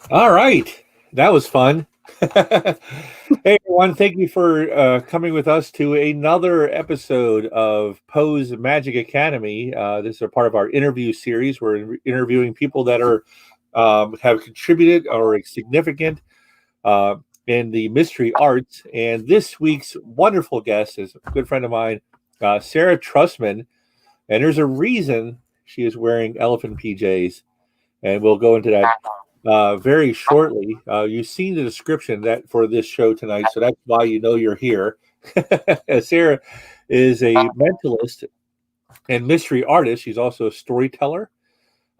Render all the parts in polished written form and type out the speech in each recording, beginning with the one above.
All right. That was fun. Hey, everyone. Thank you for coming with us to another episode of Poe's Magic Academy. This is a part of our interview series. We're interviewing people that are have contributed or are significant uh, in the mystery arts. And this week's wonderful guest is a good friend of mine, Sarah Trustman. And there's a reason she is wearing elephant PJs. And we'll go into that very shortly. You've seen the description that for this show tonight, so that's why you know you're here. Sarah is a mentalist and mystery artist. She's also a storyteller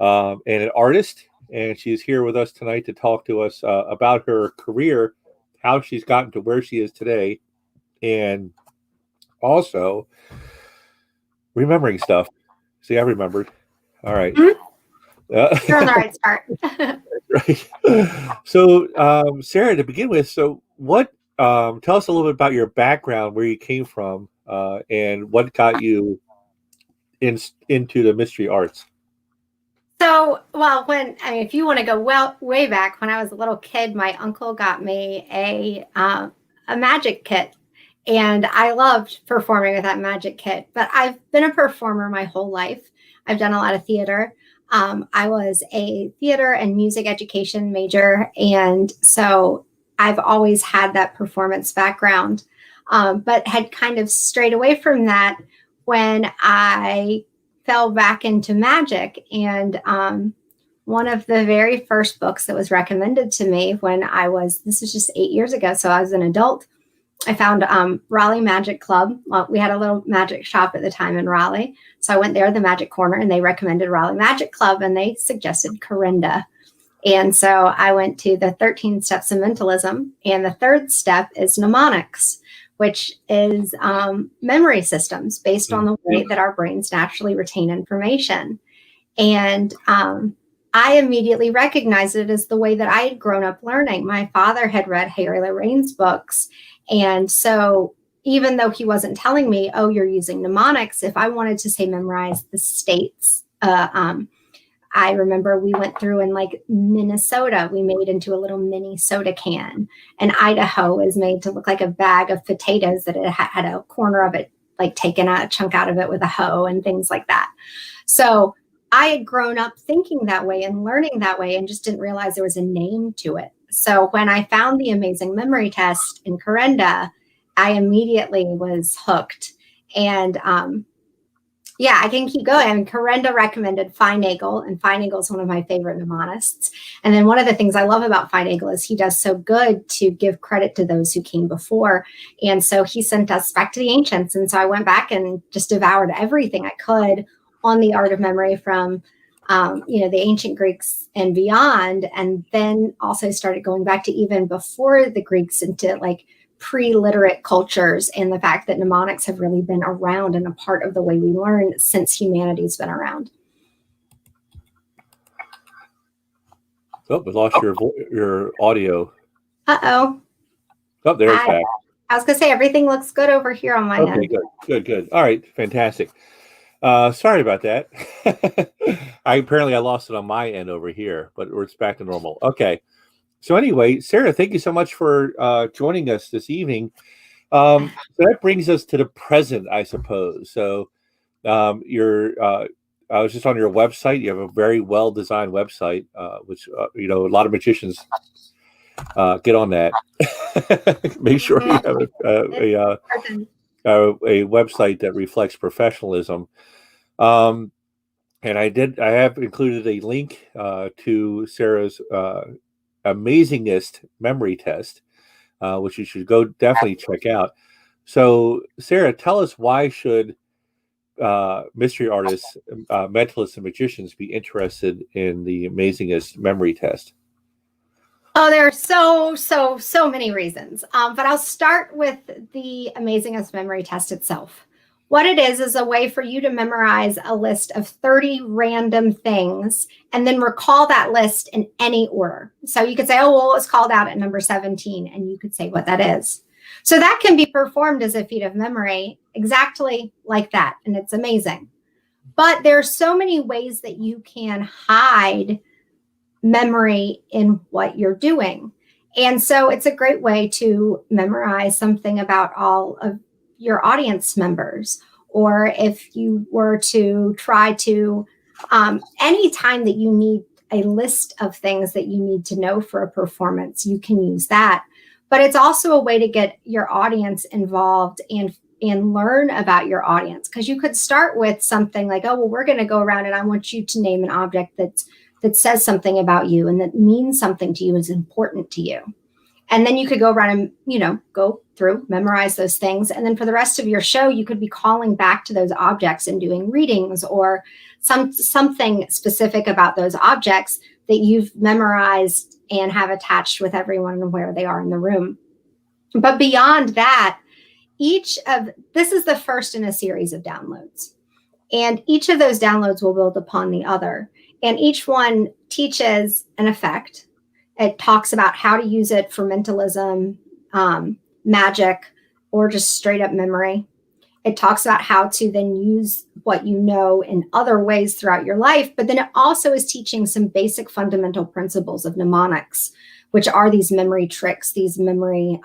and an artist, and she's here with us tonight to talk to us about her career, how she's gotten to where she is today, and also remembering stuff. See, I remembered. All right. Mhm. You're on the right start. Right. So, Sarah, to begin with, so what? Tell us a little bit about your background, where you came from, and what got you into the mystery arts. If you want to go way back, when I was a little kid, my uncle got me a magic kit, and I loved performing with that magic kit. But I've been a performer my whole life. I've done a lot of theater. I was a theater and music education major, and so I've always had that performance background, but had kind of strayed away from that when I fell back into magic. And one of the very first books that was recommended to me this was just 8 years ago, so I was an adult. I found Raleigh Magic Club. Well, we had a little magic shop at the time in Raleigh. So I went there, the Magic Corner, and they recommended Raleigh Magic Club, and they suggested Corinda. And so I went to the 13 steps of mentalism. And the third step is mnemonics, which is memory systems based on the way that our brains naturally retain information. And I immediately recognized it as the way that I had grown up learning. My father had read Harry Lorraine's books. And so even though he wasn't telling me, oh, you're using mnemonics, if I wanted to say memorize the states, I remember we went through in like Minnesota, we made into a little mini soda can. And Idaho is made to look like a bag of potatoes that it had a corner of it, like taken a chunk out of it with a hoe and things like that. So I had grown up thinking that way and learning that way and just didn't realize there was a name to it. So when I found the Amazing Memory Test in Corinda, I immediately was hooked. And I can keep going. I mean, Corinda recommended Feinagel, and Feinagel is one of my favorite mnemonists. And then one of the things I love about Feinagel is he does so good to give credit to those who came before. And so he sent us back to the ancients. And so I went back and just devoured everything I could on the art of memory from the ancient Greeks and beyond, and then also started going back to even before the Greeks into like pre-literate cultures, and the fact that mnemonics have really been around and a part of the way we learn since humanity's been around. Oh, we lost your audio. Uh-oh. Oh, there it's back. I was going to say, everything looks good over here on my end. Okay, good. All right, fantastic. Sorry about that. I lost it on my end over here, but it's back to normal. Okay. So anyway, Sarah, thank you so much for joining us this evening. So that brings us to the present, I suppose. So I was just on your website. You have a very well-designed website, which a lot of magicians get on that. Make sure you have a website that reflects professionalism. And I have included a link to Sarah's Amazingest memory test, which you should go definitely check out. So, Sarah, tell us, why should mystery artists, mentalists, and magicians be interested in the Amazingest memory test? Oh, there are so many reasons. But I'll start with the Amazingest memory test itself. What it is a way for you to memorize a list of 30 random things and then recall that list in any order. So you could say, oh, well, it's called out at number 17, and you could say what that is. So that can be performed as a feat of memory exactly like that, and it's amazing. But there are so many ways that you can hide memory in what you're doing. And so it's a great way to memorize something about all of your audience members. Or if you were to try to, anytime that you need a list of things that you need to know for a performance, you can use that. But it's also a way to get your audience involved and learn about your audience. Because you could start with something like, oh, well, we're going to go around and I want you to name an object that says something about you and that means something to you, is important to you. And then you could go around and, go through, memorize those things. And then for the rest of your show, you could be calling back to those objects and doing readings or something specific about those objects that you've memorized and have attached with everyone and where they are in the room. But beyond that, this is the first in a series of downloads. And each of those downloads will build upon the other. And each one teaches an effect. It talks about how to use it for mentalism, magic, or just straight up memory. It talks about how to then use what you know in other ways throughout your life. But then it also is teaching some basic fundamental principles of mnemonics, which are these memory tricks, these memory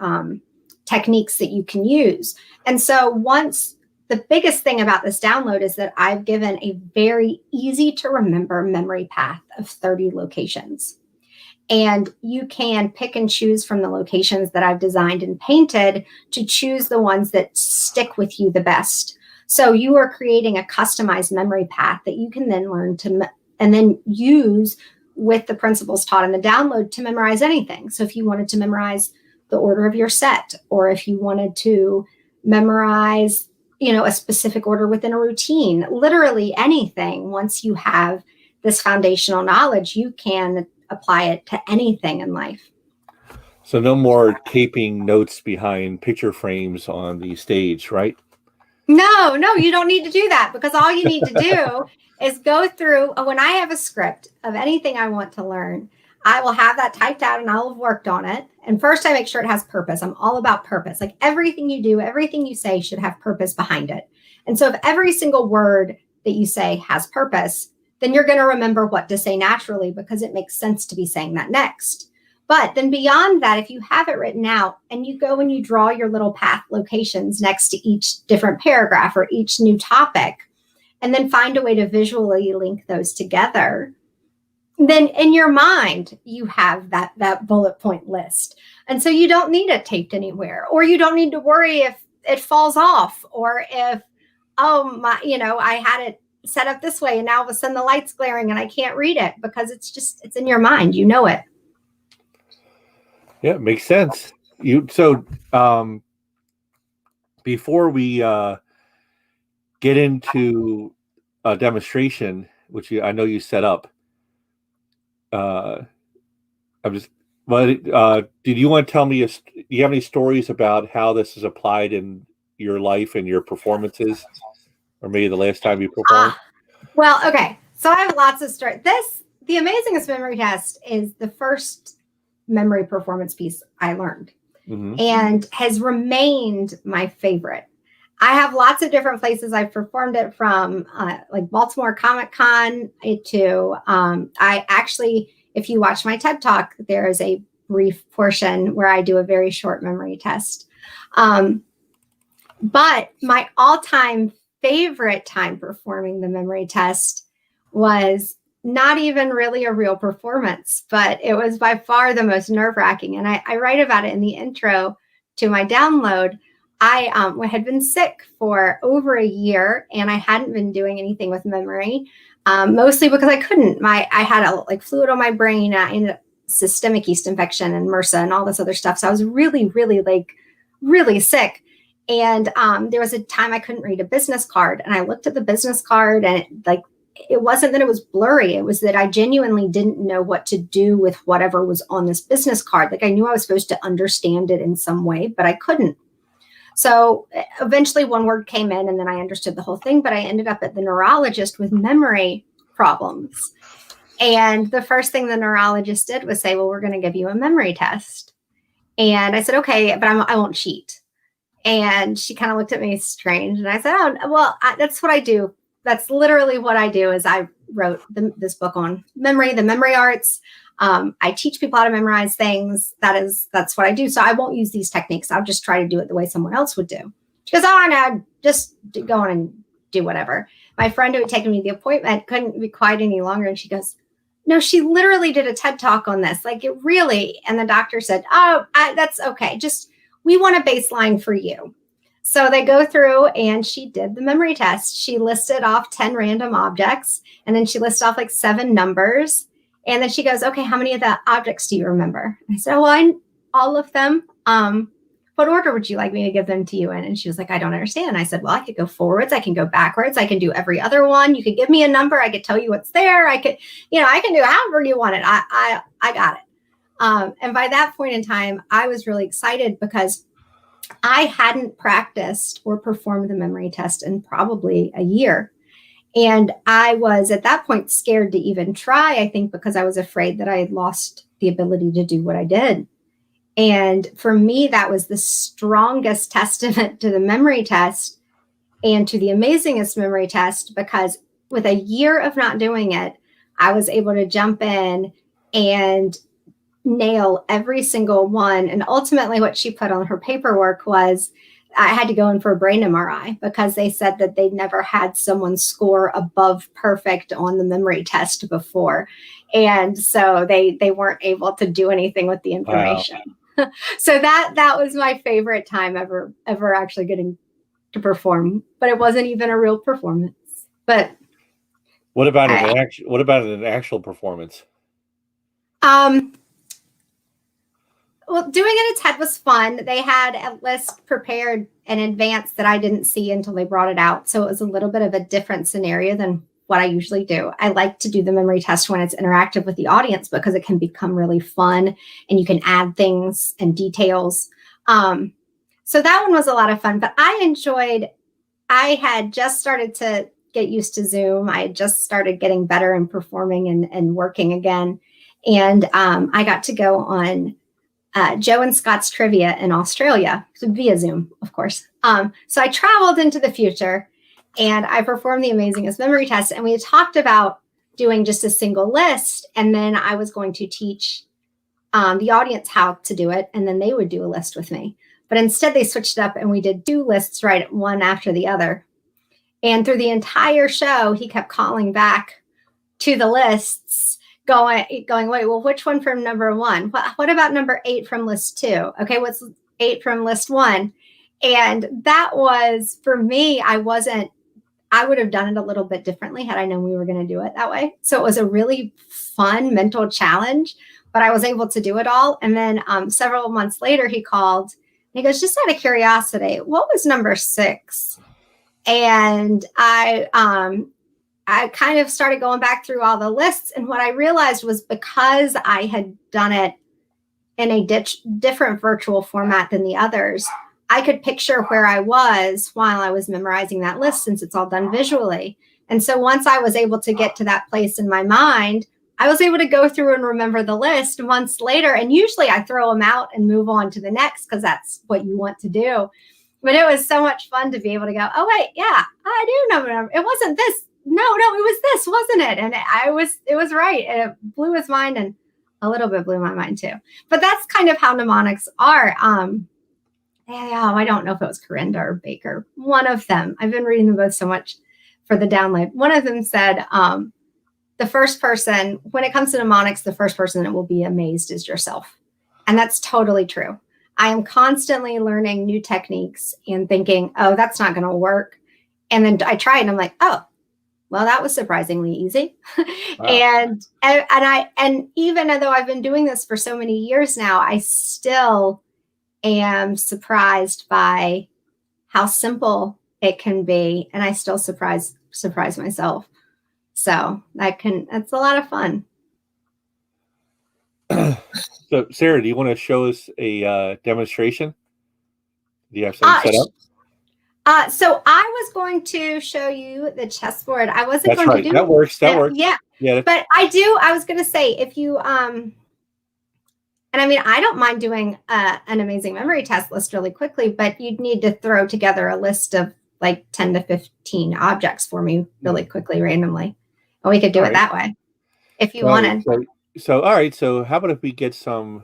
techniques that you can use. And so the biggest thing about this download is that I've given a very easy to remember memory path of 30 locations. And you can pick and choose from the locations that I've designed and painted to choose the ones that stick with you the best. So you are creating a customized memory path that you can then learn and then use with the principles taught in the download to memorize anything. So if you wanted to memorize the order of your set, or if you wanted to memorize, a specific order within a routine, literally anything, once you have this foundational knowledge, you can apply it to anything in life. So no more taping notes behind picture frames on the stage, right? No, you don't need to do that, because all you need to do is go through. When I have a script of anything I want to learn, I will have that typed out and I'll have worked on it. And first I make sure it has purpose. I'm all about purpose. Like everything you do, everything you say should have purpose behind it. And so if every single word that you say has purpose, then you're going to remember what to say naturally, because it makes sense to be saying that next. But then beyond that, if you have it written out and you go and you draw your little path locations next to each different paragraph or each new topic, and then find a way to visually link those together, then in your mind, you have that bullet point list. And so you don't need it taped anywhere, or you don't need to worry if it falls off, or if, I had it set up this way and now all of a sudden the light's glaring and I can't read it, because it's in your mind, it. Yeah, it makes sense. Before we get into a demonstration, which I know you set up, did you want to tell me, do you have any stories about how this is applied in your life and your performances, or maybe the last time you performed? Well, okay. So I have lots of stories. The Amazingest memory test is the first memory performance piece I learned, and has remained my favorite. I have lots of different places I've performed it from, like Baltimore Comic Con to, I actually, if you watch my TED Talk, there is a brief portion where I do a very short memory test. But my all-time favorite time performing the memory test was not even really a real performance, but it was by far the most nerve-wracking. And I write about it in the intro to my download. I had been sick for over a year, and I hadn't been doing anything with memory, mostly because I couldn't. I had a fluid on my brain. I ended up systemic yeast infection and MRSA and all this other stuff. So I was really, really really sick. And there was a time I couldn't read a business card, and I looked at the business card, and it wasn't that it was blurry. It was that I genuinely didn't know what to do with whatever was on this business card. Like I knew I was supposed to understand it in some way, but I couldn't. So eventually one word came in and then I understood the whole thing, but I ended up at the neurologist with memory problems. And the first thing the neurologist did was say, well, we're going to give you a memory test. And I said, okay, but I won't cheat. And she kind of looked at me strange. And I said, oh, well, that's what I do. That's literally what I do is I wrote this book on memory, the memory arts. I teach people how to memorize things. That's what I do. So I won't use these techniques. I'll just try to do it the way someone else would do. She goes, oh, no, just go on and do whatever. My friend who had taken me the appointment couldn't be quiet any longer. And she goes, no, she literally did a TED talk on this. Like, it really. And the doctor said, oh, that's okay. Just, we want a baseline for you. So they go through and she did the memory test. She listed off 10 random objects, and then she listed off like 7 numbers. And then she goes, okay, how many of the objects do you remember? And I said, well, all of them. What order would you like me to give them to you in? And she was like, I don't understand. I said, well, I could go forwards. I can go backwards. I can do every other one. You could give me a number. I could tell you what's there. I could, I can do however you want it. I got it. And by that point in time, I was really excited because I hadn't practiced or performed the memory test in probably a year. And I was at that point scared to even try, I think, because I was afraid that I had lost the ability to do what I did. And for me, that was the strongest testament to the memory test and to the Amazingest memory test, because with a year of not doing it, I was able to jump in and nail every single one. And ultimately what she put on her paperwork was I had to go in for a brain MRI because they said that they'd never had someone score above perfect on the memory test before. And so they weren't able to do anything with the information. Wow. So that was my favorite time ever actually getting to perform, but it wasn't even a real performance. But what about an actual performance? Well, doing it at TED was fun. They had a list prepared in advance that I didn't see until they brought it out. So it was a little bit of a different scenario than what I usually do. I like to do the memory test when it's interactive with the audience because it can become really fun and you can add things and details. So that one was a lot of fun, but I had just started to get used to Zoom. I had just started getting better and performing and working again. And I got to go on Joe and Scott's trivia in Australia, so via Zoom, of course. So I traveled into the future and I performed the Amazingest memory test. And we had talked about doing just a single list. And then I was going to teach the audience how to do it. And then they would do a list with me. But instead they switched up and we did 2 lists right one after the other. And through the entire show, he kept calling back to the lists going, wait, well, which one from number 1? What about number 8 from list 2? Okay, what's 8 from list 1? And that was, for me, I would have done it a little bit differently had I known we were going to do it that way. So it was a really fun mental challenge, but I was able to do it all. And then several months later, he called and he goes, just out of curiosity, what was number 6? And I kind of started going back through all the lists. And what I realized was because I had done it in a different virtual format than the others, I could picture where I was while I was memorizing that list since it's all done visually. And so once I was able to get to that place in my mind, I was able to go through and remember the list months later. And usually I throw them out and move on to the next because that's what you want to do. But it was so much fun to be able to go, oh, wait, yeah, I do know. It wasn't this. No, it was this, wasn't it? And it was right. And it blew his mind and a little bit blew my mind too. But that's kind of how mnemonics are. I don't know if it was Corinda or Baker. One of them, I've been reading them both so much for the download. One of them said, the first person, when it comes to mnemonics, the first person that will be amazed is yourself. And that's totally true. I am constantly learning new techniques and thinking, oh, that's not going to work. And then I try it and I'm like, oh, well, that was surprisingly easy. Wow. And even though I've been doing this for so many years now, I still am surprised by how simple it can be. And I still surprise myself. So that's a lot of fun. So Sarah, do you want to show us a demonstration? Do you have something set up? So I was going to show you the chessboard. I wasn't That's going right. to do that works. That works. Yeah. But I was going to say, if you and I mean, I don't mind doing an amazing memory test list really quickly, but you'd need to throw together a list of like 10 to 15 objects for me really quickly, randomly. We could do All it right. that way if you So, wanted. so all right. So how about if we get some?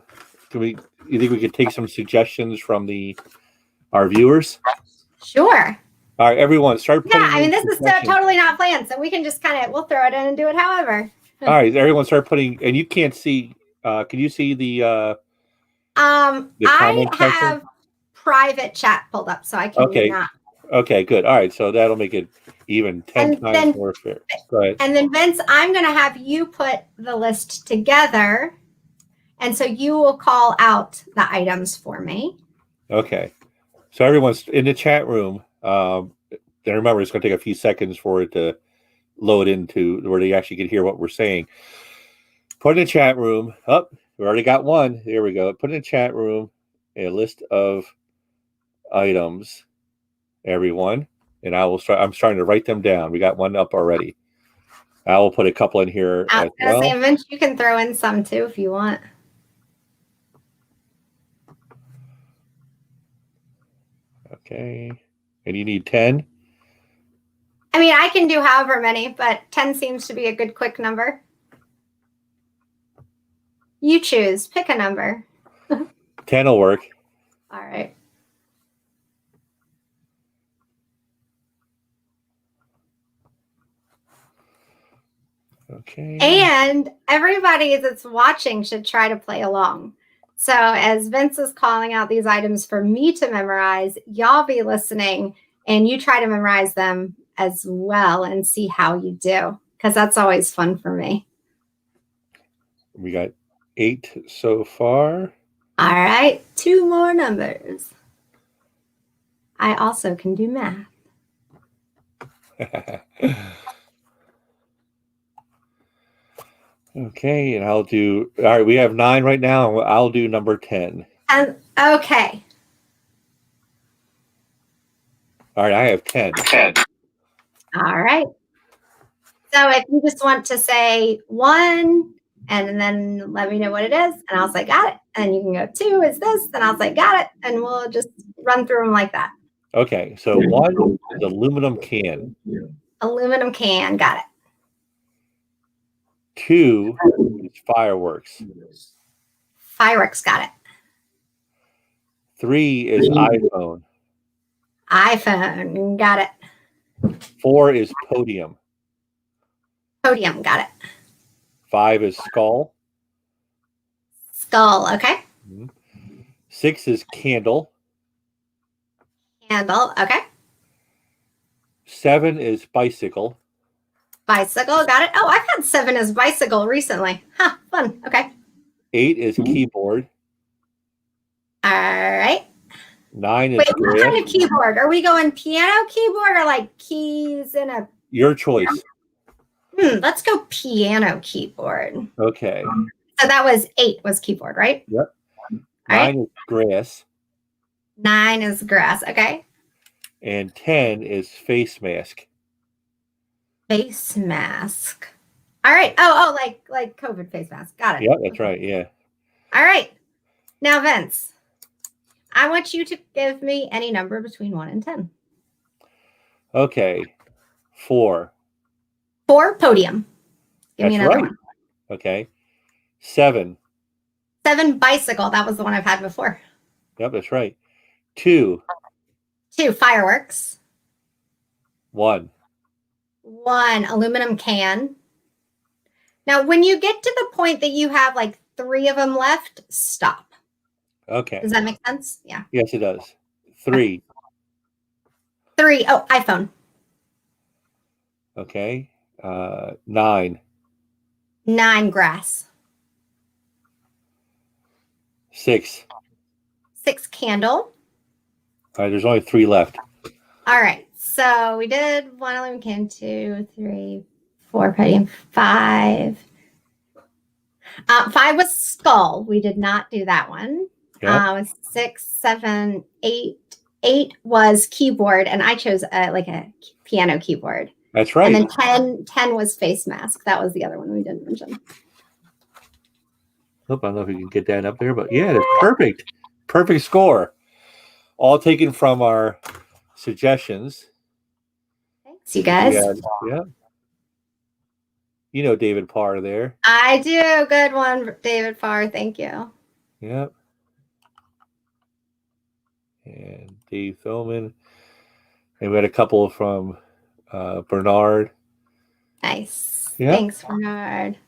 You think we could take some suggestions from our viewers? Sure. All right, everyone, start Yeah, putting. I mean, this is suggestions. totally not planned, so we can just we'll throw it in and do it however. All right, everyone, start putting. And you can't see. Can you see the I comment section? have private chat pulled up, so I can Okay. not. Okay, good. All right, so that'll make it even 10 And times then, more fair. Go ahead. And then, Vince, I'm going to have you put the list together, and so you will call out the items for me. Okay. So everyone's in the chat room. And remember, it's going to take a few seconds for it to load into where they actually can hear what we're saying. Put in the chat room. Oh, we already got one. There we go. Put in the chat room a list of items, everyone. And I'm starting to write them down. We got one up already. I will put a couple in here as well. Say, Vince, you can throw in some too if you want. Okay. And you need 10? I mean, I can do however many, but 10 seems to be a good quick number. You choose. Pick a number. 10 will work. All right. Okay. And everybody that's watching should try to play along. So as Vince is calling out these items for me to memorize, y'all be listening and you try to memorize them as well and see how you do, because that's always fun for me. We got 8 so far. All right, 2 more numbers. I also can do math. Okay, and I'll do. All right, we have 9 right now. I'll do number 10. Okay. All right, I have 10. All right. So if you just want to say 1 and then let me know what it is, and I'll say got it. And you can go 2 is this, and I'll say got it, and we'll just run through them like that. Okay, so 1 is aluminum can. Aluminum can, got it. 2 is fireworks. Fireworks, got it. 3 is iPhone. iPhone, got it. 4 is podium. Podium, got it. 5 is skull. Skull, okay. 6 is candle. Handle, okay. 7 is bicycle. Bicycle, got it. Oh, I've had 7 as bicycle recently. Huh, fun, okay. 8 is keyboard. All right. 9 is Wait, what kind of keyboard? Are we going piano keyboard or like keys in a... Your choice. Let's go piano keyboard. Okay. So that was 8 was keyboard, right? Yep. All 9 is grass. 9 is grass, okay. And 10 is face mask. Face mask. All right. Oh, like COVID face mask. Got it. Yep, that's right. Yeah. All right. Now, Vince, I want you to give me any number between 1 and 10. Okay. 4. 4, podium. Give me another right. one. Okay. 7. 7, bicycle. That was the one I've had before. Yep, that's right. 2. 2, fireworks. 1. 1, aluminum can. Now, when you get to the point that you have like 3 of them left, stop. Okay. Does that make sense? Yeah. Yes, it does. 3. 3. Oh, iPhone. Okay. 9. 9, grass. 6. 6, candle. All right, there's only 3 left. All right. So we did 1 aluminum can, 2, 3, 4, podium, 5. 5 was skull. We did not do that one. Yep. 6, 7, 8. 8 was keyboard, and I chose like a piano keyboard. That's right. And then 10 was face mask. That was the other one we didn't mention. I don't know if you can get that up there, but yeah, that's perfect. Perfect score. All taken from our suggestions. Thanks, you guys. Yeah. You know David Parr there. I do. Good one, David Parr. Thank you. Yep. And Dave Thilman. And we had a couple from Bernard. Nice. Yeah. Thanks, Bernard.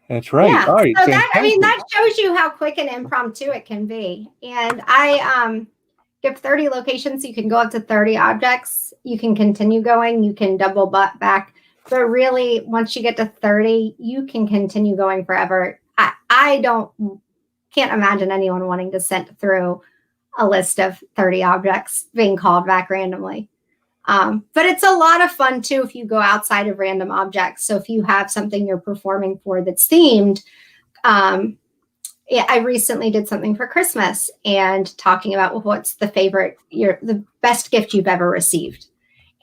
That's right. Yeah. All right. So that shows you how quick and impromptu it can be. And I give 30 locations. So you can go up to 30 objects. You can continue going. You can double back. But really, once you get to 30, you can continue going forever. I can't imagine anyone wanting to sit through a list of 30 objects being called back randomly. But it's a lot of fun too if you go outside of random objects. So if you have something you're performing for that's themed, I recently did something for Christmas and talking about what's the best gift you've ever received.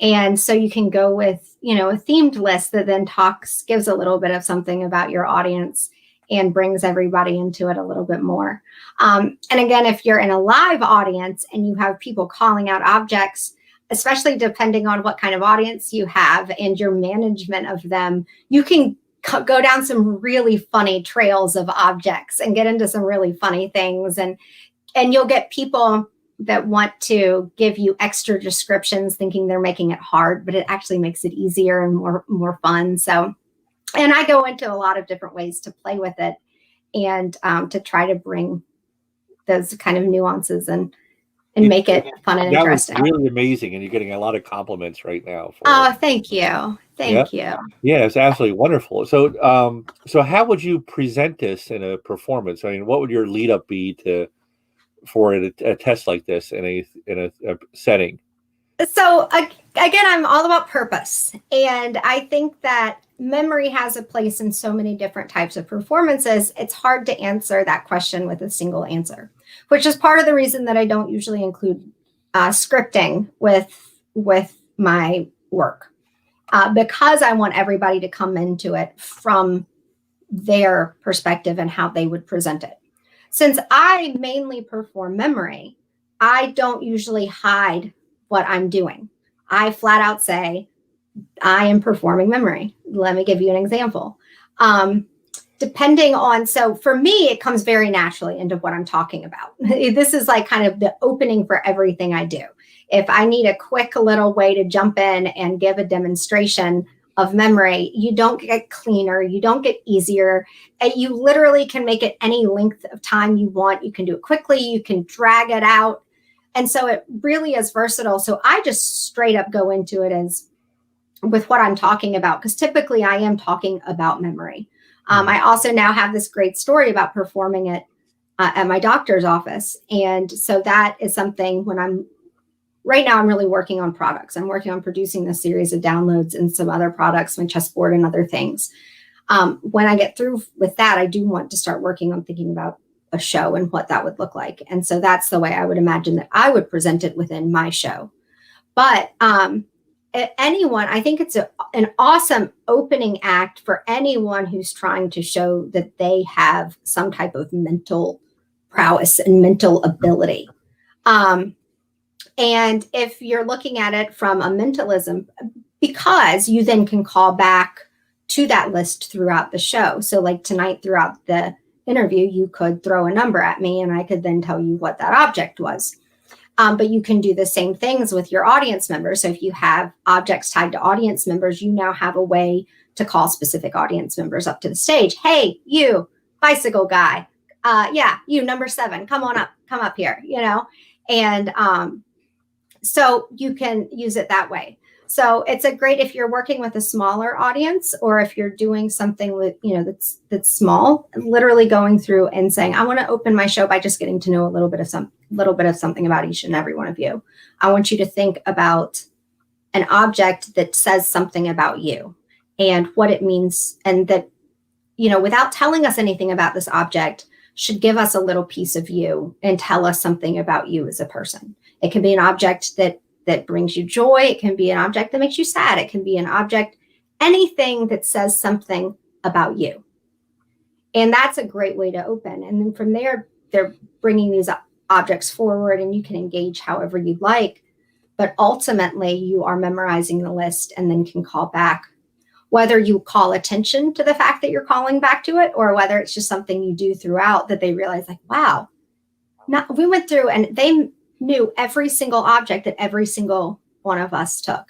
And so you can go with, a themed list that then gives a little bit of something about your audience and brings everybody into it a little bit more. And again, if you're in a live audience and you have people calling out objects, especially depending on what kind of audience you have and your management of them, you can go down some really funny trails of objects and get into some really funny things. And you'll get people that want to give you extra descriptions thinking they're making it hard, but it actually makes it easier and more fun. So, and I go into a lot of different ways to play with it and to try to bring those kind of nuances and make it fun and interesting. That was really amazing, and you're getting a lot of compliments right now. Thank you. Thank you. Yeah, it's absolutely wonderful. So, so how would you present this in a performance? I mean, what would your lead up be for a test like this in a setting? So again, I'm all about purpose, and I think that memory has a place in so many different types of performances. It's hard to answer that question with a single answer, which is part of the reason that I don't usually include scripting with my work, because I want everybody to come into it from their perspective and how they would present it. Since I mainly perform memory, I don't usually hide what I'm doing. I flat out say, I am performing memory. Let me give you an example. So for me, it comes very naturally into what I'm talking about. This is like kind of the opening for everything I do. If I need a quick little way to jump in and give a demonstration of memory, you don't get cleaner, you don't get easier. You literally can make it any length of time you want. You can do it quickly, you can drag it out. And so it really is versatile. So I just straight up go into it as with what I'm talking about, because typically I am talking about memory. I also now have this great story about performing it at my doctor's office. And so that is something right now I'm really working on products. I'm working on producing a series of downloads and some other products, my chessboard and other things. When I get through with that, I do want to start working on thinking about a show and what that would look like. And so that's the way I would imagine that I would present it within my show. But anyone, I think it's an awesome opening act for anyone who's trying to show that they have some type of mental prowess and mental ability. And if you're looking at it from a mentalism, because you then can call back to that list throughout the show. So like tonight throughout the interview, you could throw a number at me and I could then tell you what that object was. But you can do the same things with your audience members. So if you have objects tied to audience members, you now have a way to call specific audience members up to the stage. Hey, you bicycle guy. You number 7, come up here, and so you can use it that way. So it's a great, if you're working with a smaller audience, or if you're doing something with, that's small, literally going through and saying, I want to open my show by just getting to know a little bit of something about each and every one of you. I want you to think about an object that says something about you and what it means. And that, without telling us anything about this object, should give us a little piece of you and tell us something about you as a person. It can be an object that brings you joy. It can be an object that makes you sad. It can be an object, anything that says something about you. And that's a great way to open. And then from there, they're bringing these objects forward and you can engage however you'd like. But ultimately, you are memorizing the list and then can call back. whether you call attention to the fact that you're calling back to it, or whether it's just something you do throughout that they realize like, wow, we went through and they knew every single object that every single one of us took.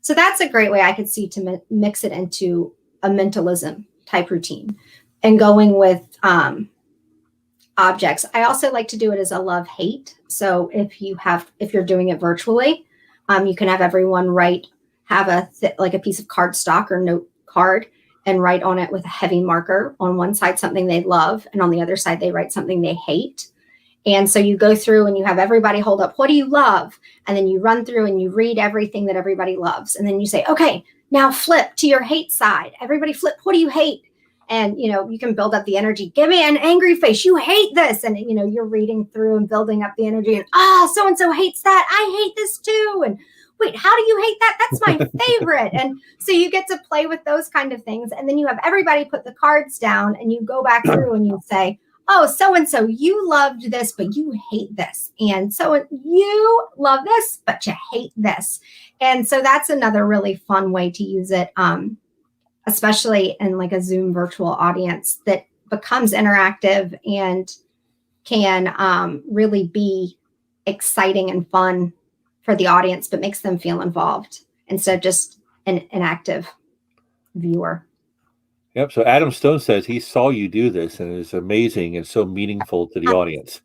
So that's a great way I could see to mix it into a mentalism type routine and going with objects. I also like to do it as a love-hate. So if you're doing it virtually, you can have everyone have a piece of cardstock or note card and write on it with a heavy marker on one side something they love, and on the other side they write something they hate. And so you go through and you have everybody hold up, what do you love? And then you run through and you read everything that everybody loves. And then you say, okay, now flip to your hate side. Everybody flip, what do you hate? And, you can build up the energy. Give me an angry face. You hate this. And, you're reading through and building up the energy. And, so-and-so hates that. I hate this too. And wait, how do you hate that? That's my favorite. And so you get to play with those kind of things. And then you have everybody put the cards down and you go back through and you say, oh, so-and-so, you loved this, but you hate this. And so you love this, but you hate this. And so that's another really fun way to use it, especially in like a Zoom virtual audience that becomes interactive and can really be exciting and fun for the audience, but makes them feel involved instead of just an active viewer. Yep. So Adam Stone says he saw you do this and it's amazing and so meaningful to the audience.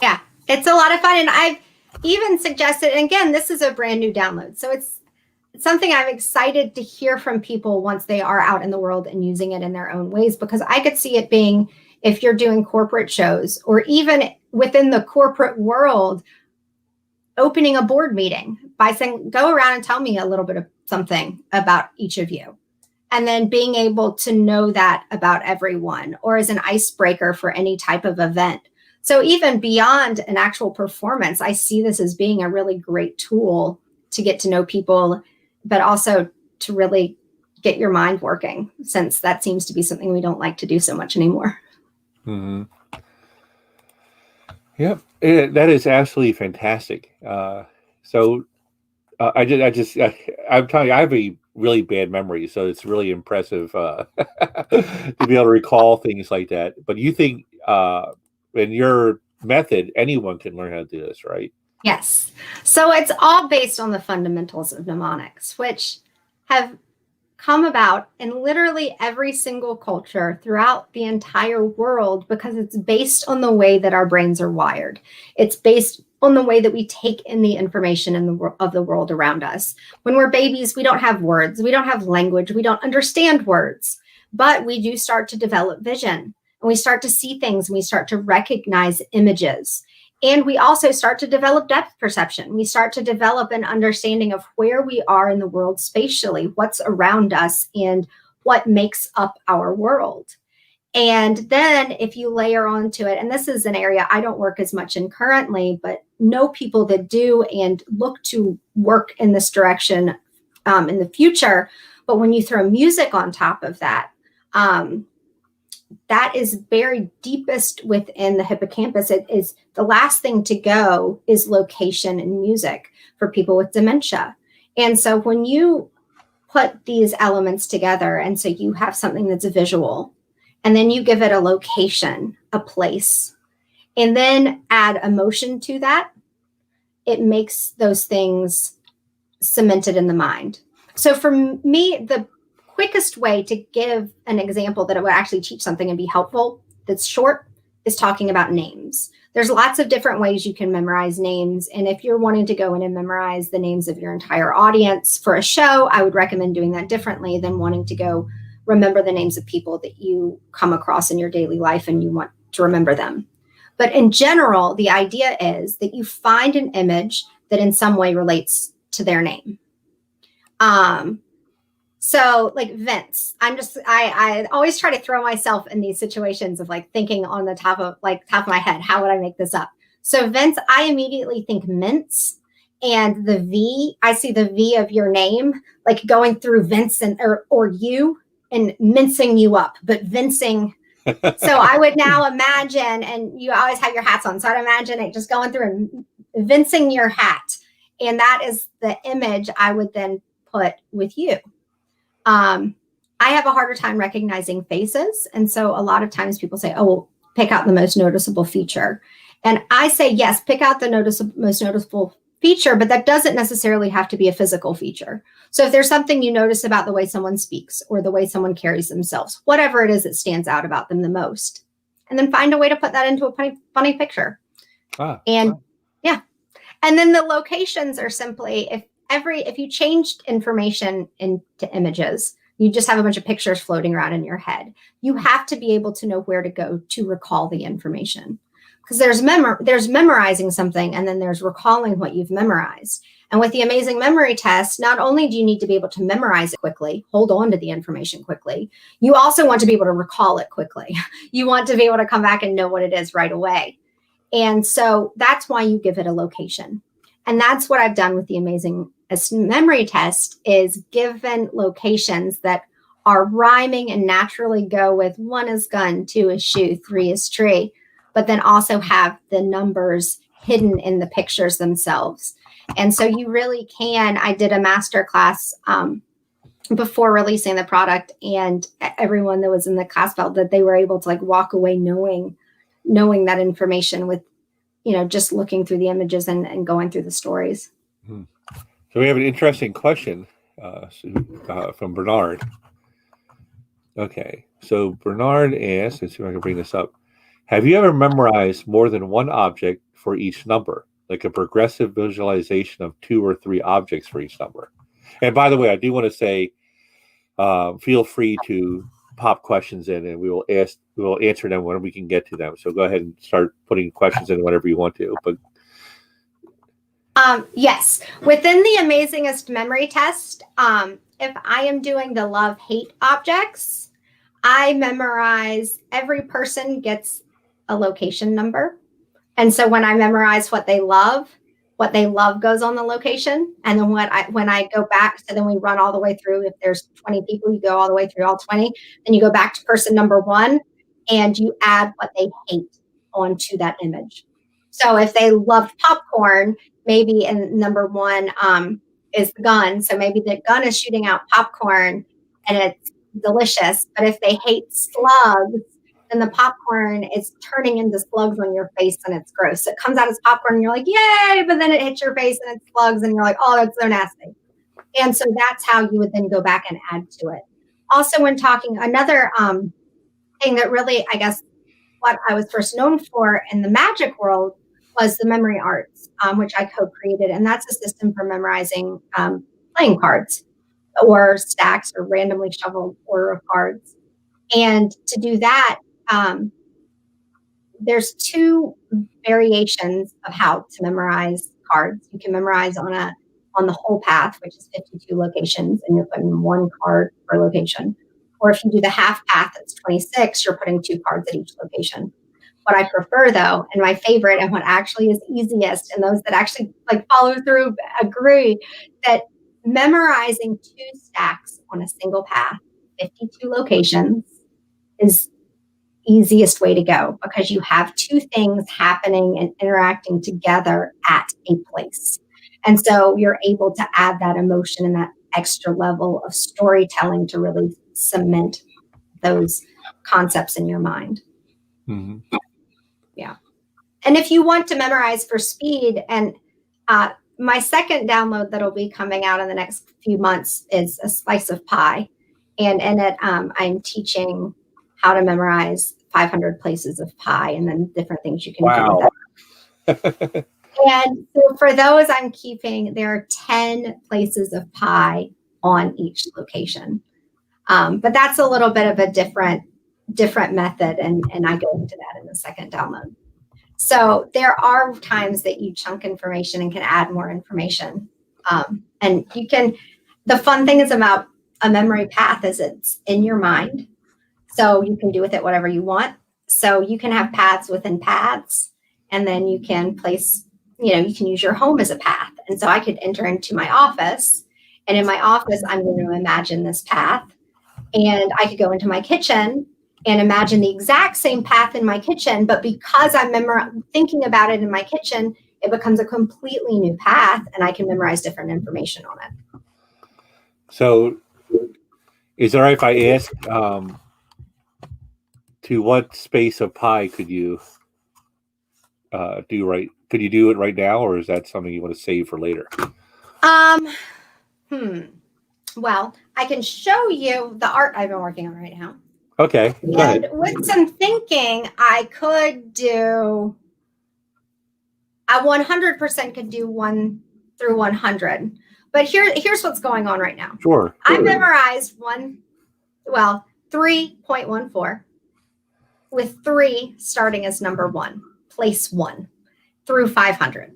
Yeah, it's a lot of fun. And I've even suggested, and again, this is a brand new download. So it's something I'm excited to hear from people once they are out in the world and using it in their own ways, because I could see it being, if you're doing corporate shows or even within the corporate world, opening a board meeting by saying, go around and tell me a little bit of something about each of you. And then being able to know that about everyone, or as an icebreaker for any type of event. So even beyond an actual performance, I see this as being a really great tool to get to know people, but also to really get your mind working, since that seems to be something we don't like to do so much anymore. Mm-hmm. Yep, that is absolutely fantastic. I'm telling you, I have a really bad memory, so it's really impressive to be able to recall things like that. But you think in your method, anyone can learn how to do this, right? Yes. So it's all based on the fundamentals of mnemonics, which have come about in literally every single culture throughout the entire world, because it's based on the way that our brains are wired. It's based on the way that we take in the information of the world around us. When we're babies, we don't have words, we don't have language, we don't understand words, but we do start to develop vision, and we start to see things, and we start to recognize images. And we also start to develop depth perception. We start to develop an understanding of where we are in the world spatially, what's around us, and what makes up our world. And then if you layer onto it, and this is an area I don't work as much in currently, but know people that do and look to work in this direction in the future. But when you throw music on top of that, that is buried deepest within the hippocampus. It is the last thing to go is location and music for people with dementia. And so when you put these elements together, and so you have something that's a visual, and then you give it a location, a place, and then add emotion to that, it makes those things cemented in the mind. So for me, the quickest way to give an example that it would actually teach something and be helpful that's short is talking about names. There's lots of different ways you can memorize names. And if you're wanting to go in and memorize the names of your entire audience for a show, I would recommend doing that differently than wanting to go remember the names of people that you come across in your daily life and you want to remember them. But in general, the idea is that you find an image that in some way relates to their name. So like Vince, I always try to throw myself in these situations of like thinking on the top of my head, how would I make this up? So Vince, I immediately think mince, and the V, I see the V of your name, like going through Vince or you and mincing you up, but vincing. So I would now imagine, and you always have your hats on. So I'd imagine it just going through and vincing your hat. And that is the image I would then put with you. I have a harder time recognizing faces. And so a lot of times people say, oh, well, pick out the most noticeable feature. And I say, yes, pick out the most noticeable feature, but that doesn't necessarily have to be a physical feature. So if there's something you notice about the way someone speaks or the way someone carries themselves, whatever it is that stands out about them the most, and then find a way to put that into a funny picture. Yeah. And then the locations are simply, if you changed information into images, you just have a bunch of pictures floating around in your head. You have to be able to know where to go to recall the information. Because there's memorizing something, and then there's recalling what you've memorized. And with the Amazing Memory Test, not only do you need to be able to memorize it quickly, hold on to the information quickly, you also want to be able to recall it quickly. You want to be able to come back and know what it is right away. And so that's why you give it a location. And that's what I've done with the Amazingest Memory Test, is given locations that are rhyming and naturally go with 1 is gun, 2 is shoe, 3 is tree, but then also have the numbers hidden in the pictures themselves. And so you really can. I did a master class before releasing the product, and everyone that was in the class felt that they were able to walk away knowing that information with, just looking through the images and going through the stories. So we have an interesting question from Bernard. Okay, so Bernard asks, let's see if I can bring this up. Have you ever memorized more than one object for each number, like a progressive visualization of 2 or 3 objects for each number? And by the way, I do want to say, feel free to pop questions in, and we will answer them when we can get to them. So go ahead and start putting questions in whenever you want to. But yes, within the Amazingest Memory Test, if I am doing the love-hate objects, I memorize every person gets a location number. And so when I memorize what they love goes on the location. And then when I go back, so then we run all the way through. If there's 20 people, you go all the way through all 20. Then you go back to person number 1 and you add what they hate onto that image. So if they loved popcorn, maybe in number 1 is the gun. So maybe the gun is shooting out popcorn and it's delicious. But if they hate slugs, then the popcorn is turning into slugs on your face and it's gross. So it comes out as popcorn and you're like, yay, but then it hits your face and it's slugs and you're like, oh, that's so nasty. And so that's how you would then go back and add to it. Also, when talking, another thing that really, I guess, what I was first known for in the magic world was the memory arts, which I co-created. And that's a system for memorizing playing cards or stacks or randomly shuffled order of cards. And to do that, there's 2 variations of how to memorize cards. You can memorize on the whole path, which is 52 locations, and you're putting 1 card per location. Or if you do the half path, that's 26, you're putting 2 cards at each location. What I prefer, though, and my favorite, and what actually is easiest, and those that actually follow through agree, that memorizing 2 stacks on a single path, 52 locations, is easiest way to go, because you have 2 things happening and interacting together at a place. And so you're able to add that emotion and that extra level of storytelling to really cement those concepts in your mind. Mm-hmm. Yeah. And if you want to memorize for speed, and my second download that'll be coming out in the next few months is a slice of pie. And in it, I'm teaching how to memorize 500 places of pie and then different things you can do with that. And so for those I'm keeping, there are 10 places of pie on each location. But that's a little bit of a different method, and I go into that in the second download. So there are times that you chunk information and can add more information. And you can, the fun thing is about a memory path is it's in your mind. So you can do with it whatever you want. So you can have paths within paths, and then you can place, you can use your home as a path. And so I could enter into my office, and in my office, I'm going to imagine this path. And I could go into my kitchen and imagine the exact same path in my kitchen. But because I'm thinking about it in my kitchen, it becomes a completely new path, and I can memorize different information on it. So Is it all right if I ask to what space of pi could you do right? Could you do it right now, or is that something you want to save for later? Well, I can show you the art I've been working on right now. Okay. Go ahead. And with some thinking, I could do, I 100% could do 1 through 100. But here's what's going on right now. Sure. I memorized 3.14 with 3 starting as number 1, place 1 through 500.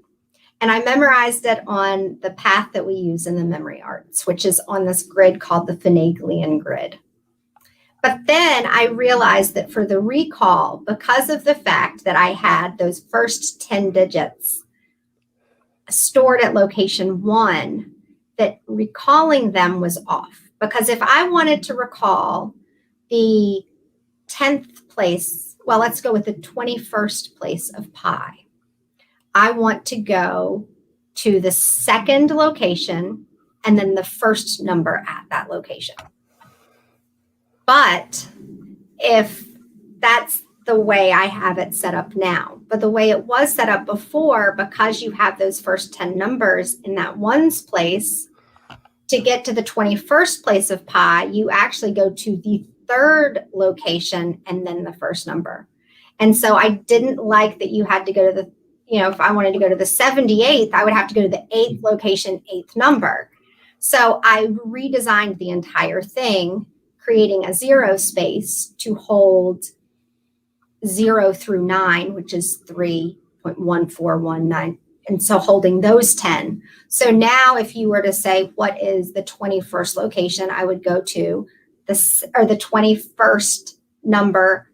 And I memorized it on the path that we use in the memory arts, which is on this grid called the Finaglian grid. But then I realized that for the recall, because of the fact that I had those first 10 digits stored at location 1, that recalling them was off. Because if I wanted to recall the 10th place, well, let's go with the 21st place of pi. I want to go to the second location and then the first number at that location. But if that's the way I have it set up now, but the way it was set up before, because you have those first 10 numbers in that ones place, to get to the 21st place of pi, you actually go to the third location and then the first number. And so I didn't like that you had to go to the, if I wanted to go to the 78th, I would have to go to the 8th location, 8th number. So I redesigned the entire thing, creating a 0 space to hold 0 through 9, which is 3.1419. And so holding those 10. So now if you were to say, what is the 21st location, I would go to the 21st number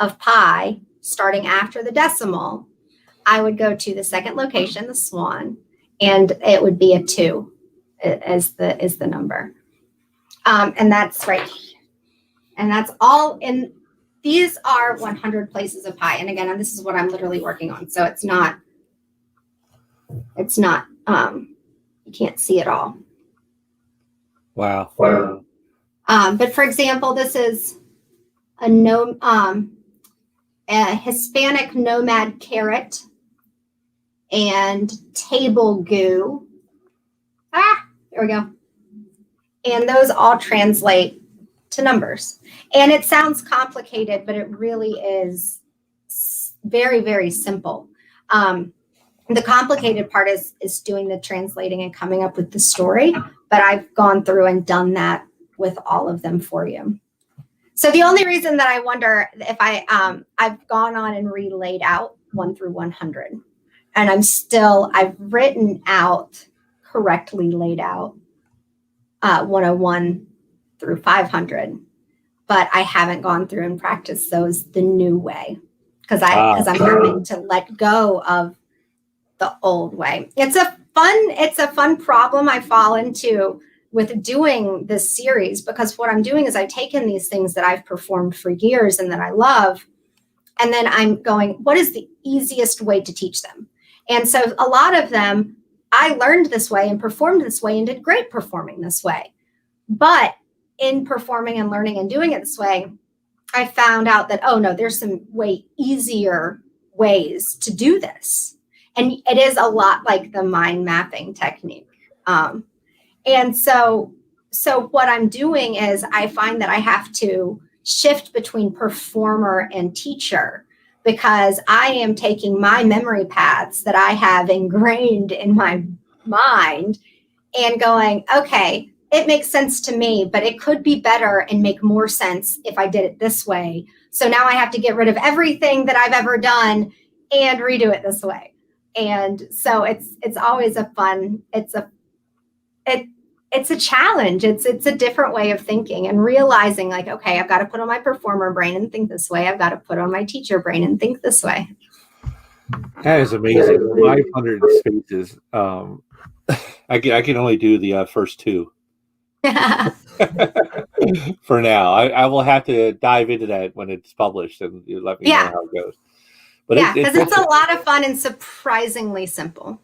of pi, starting after the decimal. I would go to the second location, the swan, and it would be a 2 as the number. And that's right. And that's all in, these are 100 places of pi. And again, this is what I'm literally working on. So it's not, you can't see it all. Wow. But for example, this is a Hispanic nomad carrot and table goo. There we go. And those all translate to numbers. And it sounds complicated, but it really is very, very simple. The complicated part is doing the translating and coming up with the story, but I've gone through and done that with all of them for you. So the only reason that I wonder if I've gone on and relayed out 1 through 100, and I've written out correctly laid out 101 through 500, but I haven't gone through and practiced those the new way because I'm having to let go of the old way. It's a fun problem I fall into with doing this series, because what I'm doing is I've taken these things that I've performed for years and that I love, and then I'm going, what is the easiest way to teach them? And so a lot of them I learned this way and performed this way and did great performing this way. But in performing and learning and doing it this way, I found out that, oh no, there's some way easier ways to do this. And it is a lot like the mind mapping technique. And so what I'm doing is I find that I have to shift between performer and teacher, because I am taking my memory paths that I have ingrained in my mind and going, okay, it makes sense to me, but it could be better and make more sense if I did it this way. So now I have to get rid of everything that I've ever done and redo it this way. And so it's always a fun, it's a challenge. It's a different way of thinking and realizing like, okay, I've got to put on my performer brain and think this way. I've got to put on my teacher brain and think this way. That is amazing. 500 spaces. I can only do the first 2 for now. I will have to dive into that when it's published and you let me know how it goes. But yeah, because it's a lot of fun and surprisingly simple.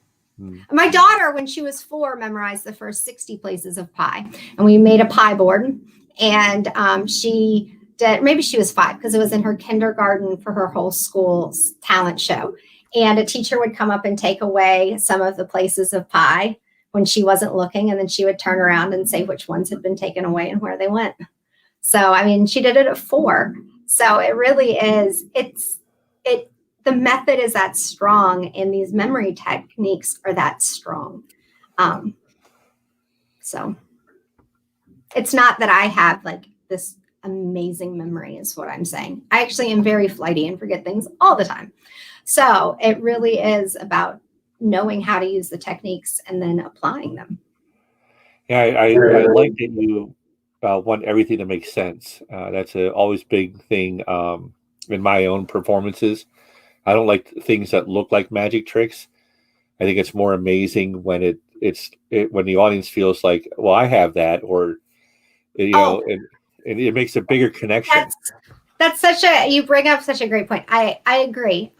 My daughter, when she was 4, memorized the first 60 places of pi, and we made a pi board, And she did, maybe she was 5 because it was in her kindergarten for her whole school's talent show. And a teacher would come up and take away some of the places of pie when she wasn't looking. And then she would turn around and say which ones had been taken away and where they went. So, I mean, she did it at 4. So it really is, the method is that strong and these memory techniques are that strong. So it's not that I have like this amazing memory is what I'm saying. I actually am very flighty and forget things all the time. So it really is about knowing how to use the techniques and then applying them. Yeah, I like that you want everything to make sense. That's a always big thing in my own performances. I don't like things that look like magic tricks. I think it's more amazing when when the audience feels like, well, I have that, or and it makes a bigger connection. That's you bring up such a great point. I agree.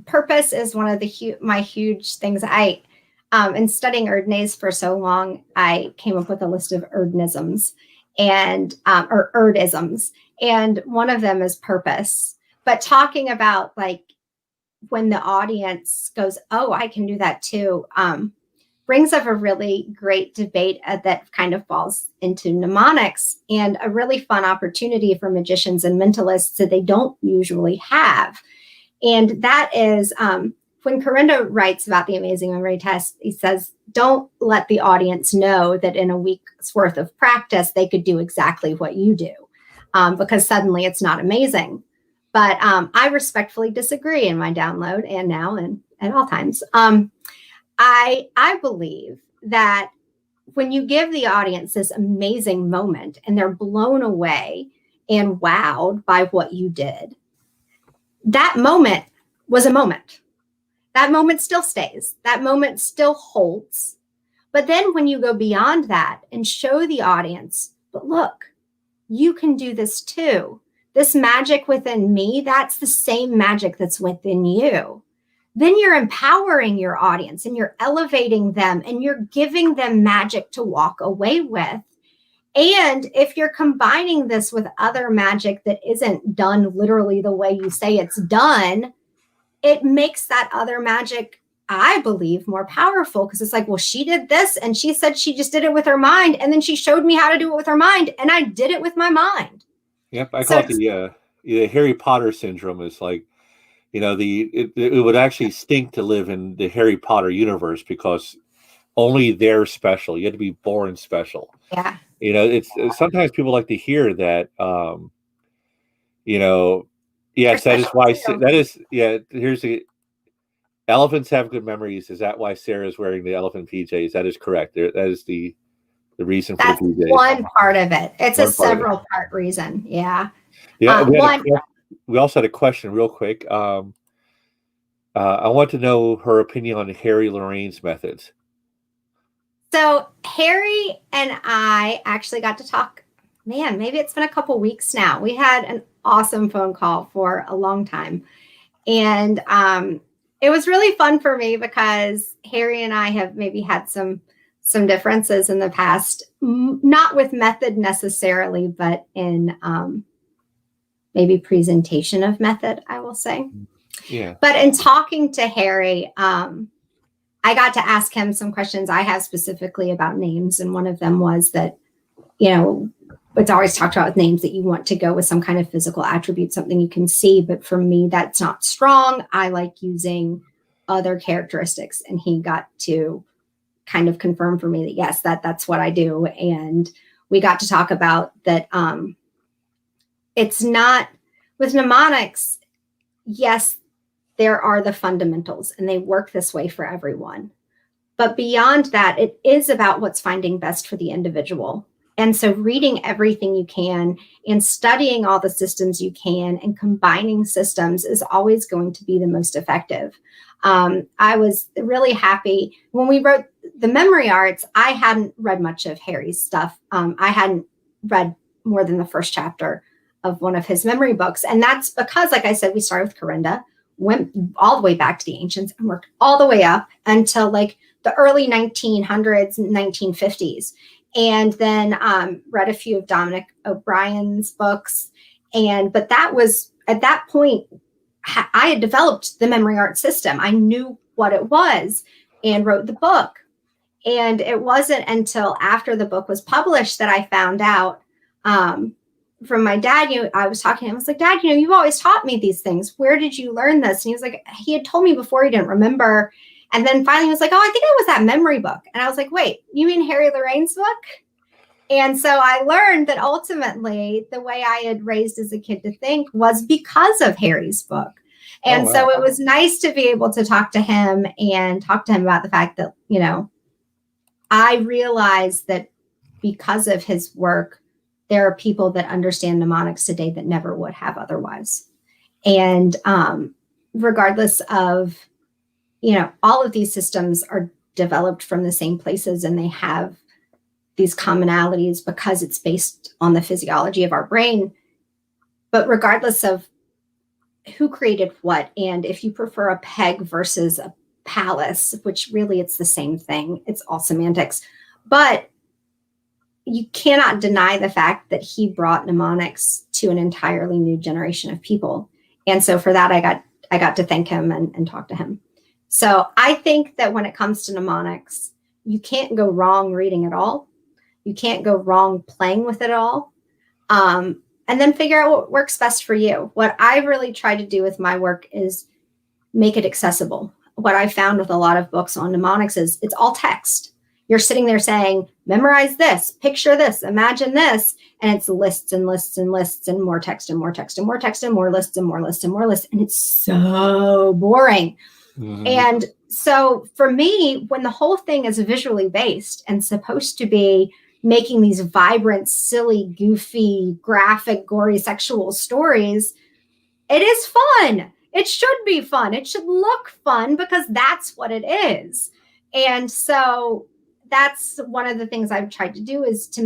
Purpose is one of my huge things. In studying Erdnase for so long, I came up with a list of Erdnisms or Erdisms, and one of them is purpose. But talking about like when the audience goes, "Oh, I can do that too," brings up a really great debate that kind of falls into mnemonics and a really fun opportunity for magicians and mentalists that they don't usually have. And that is when Corinda writes about the amazing memory test, he says, don't let the audience know that in a week's worth of practice, they could do exactly what you do because suddenly it's not amazing. But I respectfully disagree in my download and now and at all times. I believe that when you give the audience this amazing moment and they're blown away and wowed by what you did, that moment was a moment. That moment still stays. That moment still holds. But then when you go beyond that and show the audience, but look, you can do this too. This magic within me, that's the same magic that's within you. Then you're empowering your audience and you're elevating them and you're giving them magic to walk away with. And if you're combining this with other magic that isn't done literally the way you say it's done, it makes that other magic, I believe, more powerful because it's like, well, she did this and she said she just did it with her mind. And then she showed me how to do it with her mind. And I did it with my mind. Yep. I call it the Harry Potter syndrome. Is like, it would actually stink to live in the Harry Potter universe because only they're special. You have to be born special. Yeah. It's sometimes people like to hear that, yes, that is why here's the elephants have good memories. Is that why Sarah's wearing the elephant PJs? That is correct. That is the reason for the PJs. One part of it. It's a several part reason. Yeah. Yeah. We also had a question real quick. I want to know her opinion on Harry Lorraine's methods. So Harry and I actually got to talk, maybe it's been a couple weeks now. We had an awesome phone call for a long time. And it was really fun for me because Harry and I have maybe had some differences in the past, not with method necessarily, but in maybe presentation of method, I will say. Yeah. But in talking to Harry, I got to ask him some questions I have specifically about names. And one of them was that, it's always talked about with names that you want to go with some kind of physical attribute, something you can see. But for me, that's not strong. I like using other characteristics. And he got to kind of confirm for me that, yes, that's what I do. And we got to talk about that. It's not with mnemonics. Yes, there are the fundamentals and they work this way for everyone. But beyond that, it is about what's finding best for the individual. And so reading everything you can and studying all the systems you can and combining systems is always going to be the most effective. I was really happy when we wrote the memory arts. I hadn't read much of Harry's stuff. I hadn't read more than the first chapter of one of his memory books. And that's because, like I said, we started with Corinda, went all the way back to the ancients and worked all the way up until like the early 1900s, 1950s. and then read a few of Dominic O'Brien's books. But that was, at that point, I had developed the memory art system. I knew what it was and wrote the book. And it wasn't until after the book was published that I found out from my dad. I was talking to him. I was like, Dad, you've always taught me these things. Where did you learn this? And he was like, he had told me before, he didn't remember. And then finally he was like, oh, I think it was that memory book. And I was like, wait, you mean Harry Lorraine's book? And so I learned that ultimately the way I had raised as a kid to think was because of Harry's book. And so it was nice to be able to talk to him about the fact that, I realized that because of his work, there are people that understand mnemonics today that never would have otherwise. And regardless of, all of these systems are developed from the same places, and they have these commonalities because it's based on the physiology of our brain. But regardless of who created what, and if you prefer a peg versus a palace, which really it's the same thing, it's all semantics, but you cannot deny the fact that he brought mnemonics to an entirely new generation of people. And so for that, I got to thank him and talk to him. So I think that when it comes to mnemonics, you can't go wrong reading it all. You can't go wrong playing with it all. And then figure out what works best for you. What I really try to do with my work is make it accessible. What I found with a lot of books on mnemonics is it's all text. You're sitting there saying, memorize this, picture this, imagine this. And it's lists and lists and lists and more text and more text and more text and more lists and more lists and more lists. And it's so boring. Mm-hmm. And so for me, when the whole thing is visually based and supposed to be making these vibrant, silly, goofy, graphic, gory, sexual stories, it is fun. It should be fun. It should look fun because that's what it is. And so that's one of the things I've tried to do is to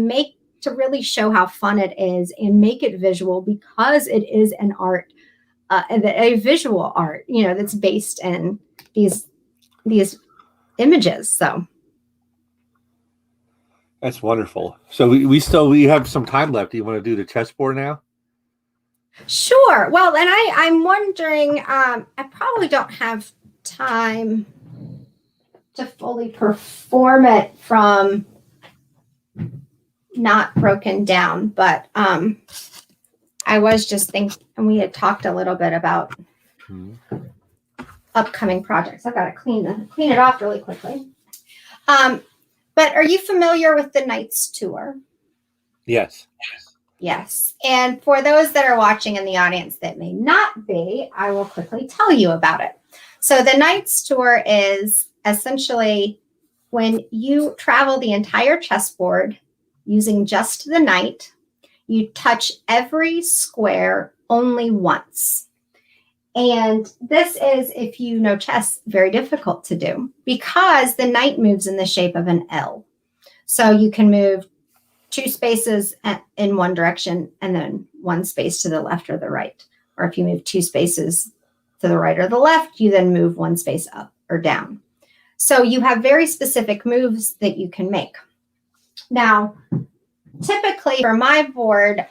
really show how fun it is and make it visual, because it is an art, a visual art, that's based in these images. So that's wonderful. So we have some time left. Do you want to do the chessboard now? Sure. Well, and I'm wondering, I probably don't have time to fully perform it from not broken down, but I was just thinking, and we had talked a little bit about upcoming projects. I've got to clean it off really quickly. But are you familiar with the Knights Tour? Yes. Yes. And for those that are watching in the audience that may not be, I will quickly tell you about it. So the Knights Tour is essentially when you travel the entire chessboard using just the knight, you touch every square only once. And this is, if you know chess, very difficult to do because the knight moves in the shape of an L. So you can move 2 spaces in one direction and then 1 space to the left or the right. Or if you move 2 spaces to the right or the left, you then move 1 space up or down. So you have very specific moves that you can make. Now, typically for my board,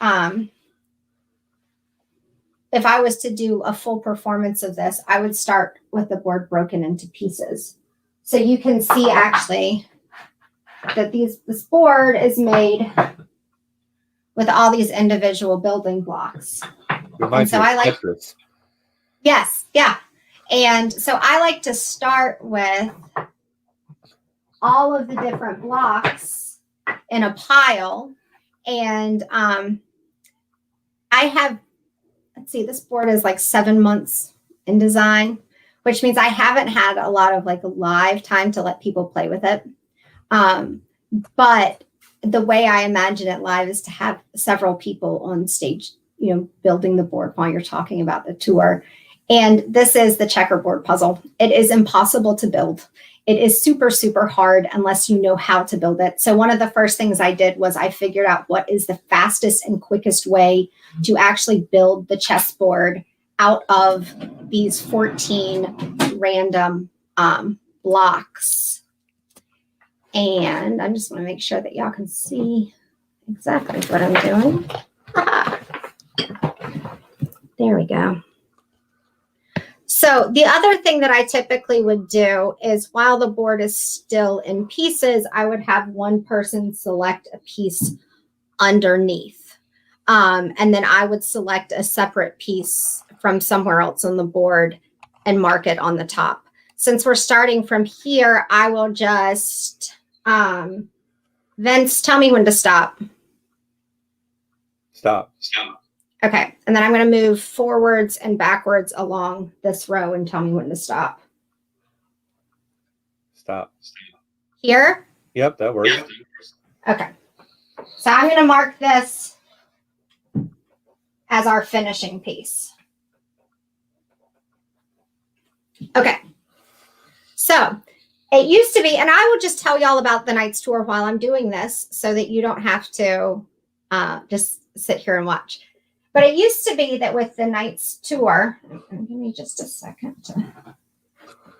if I was to do a full performance of this, I would start with the board broken into pieces. So you can see actually that this board is made with all these individual building blocks. And so I like Tetris. Yes, yeah. And so I like to start with all of the different blocks in a pile. And I have, let's see, this board is like 7 months in design, which means I haven't had a lot of like live time to let people play with it. But the way I imagine it live is to have several people on stage, building the board while you're talking about the tour. And this is the checkerboard puzzle. It is impossible to build. It is super, super hard unless you know how to build it. So one of the first things I did was I figured out what is the fastest and quickest way to actually build the chessboard out of these 14 random blocks. And I just want to make sure that y'all can see exactly what I'm doing. Ah, there we go. So the other thing that I typically would do is while the board is still in pieces, I would have one person select a piece underneath. And then I would select a separate piece from somewhere else on the board and mark it on the top. Since we're starting from here, I will just, Vince, tell me when to stop. Stop. Okay, and then I'm going to move forwards and backwards along this row and tell me when to stop. Stop. Here? Yep, that works. Okay. So I'm going to mark this as our finishing piece. Okay. So it used to be, and I will just tell y'all about the Knight's Tour while I'm doing this so that you don't have to just sit here and watch. But it used to be that with the Knight's Tour, give me just a second to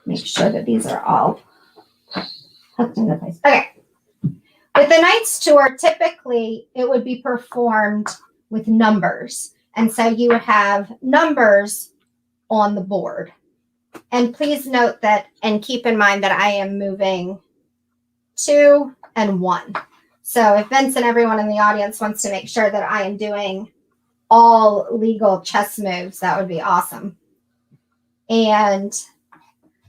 make sure that these are all hooked into place. Okay. With the Knight's Tour, typically it would be performed with numbers. And so you would have numbers on the board. And please note that, and keep in mind that I am moving 2 and 1. So if Vince and everyone in the audience wants to make sure that I am doing all legal chess moves, that would be awesome. And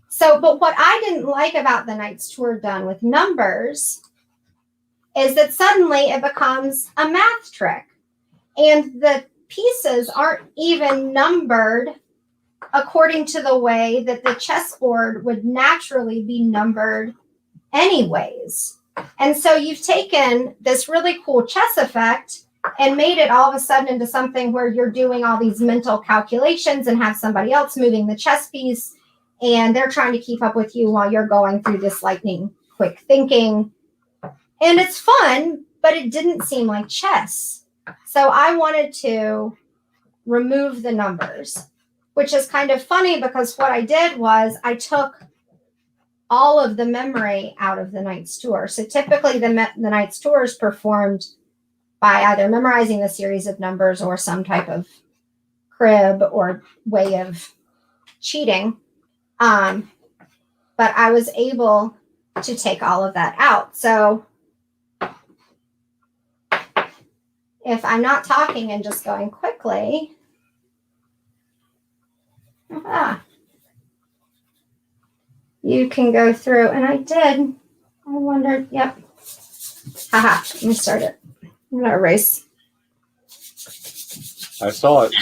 so, but what I didn't like about the Knight's Tour done with numbers is that suddenly it becomes a math trick. And the pieces aren't even numbered according to the way that the chessboard would naturally be numbered anyways. And so you've taken this really cool chess effect and made it all of a sudden into something where you're doing all these mental calculations and have somebody else moving the chess piece, and they're trying to keep up with you while you're going through this lightning quick thinking. And it's fun, but it didn't seem like chess. So I wanted to remove the numbers, which is kind of funny because what I did was I took all of the memory out of the Knight's Tour. So typically the Knight's Tour is performed by either memorizing the series of numbers or some type of crib or way of cheating. But I was able to take all of that out. So if I'm not talking and just going quickly, you can go through, and I did. I wondered, yep. Haha, let me start it. I'm going to erase. I saw it.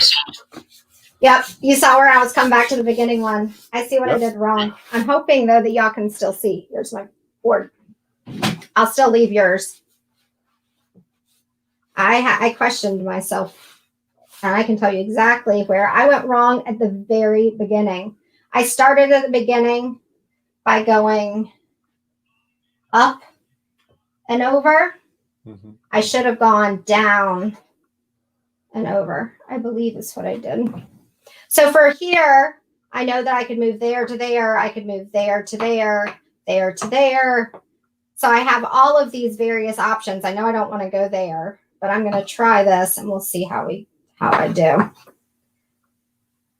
Yep, you saw where I was coming back to the beginning one. I see what I did wrong. I'm hoping, though, that y'all can still see. Here's my board. I'll still leave yours. I questioned myself, and I can tell you exactly where I went wrong at the very beginning. I started at the beginning by going up and over. Mm-hmm. I should have gone down and over, I believe is what I did. So for here, I know that I could move there to there. I could move there to there, there to there. So I have all of these various options. I know I don't want to go there, but I'm going to try this and we'll see how I do.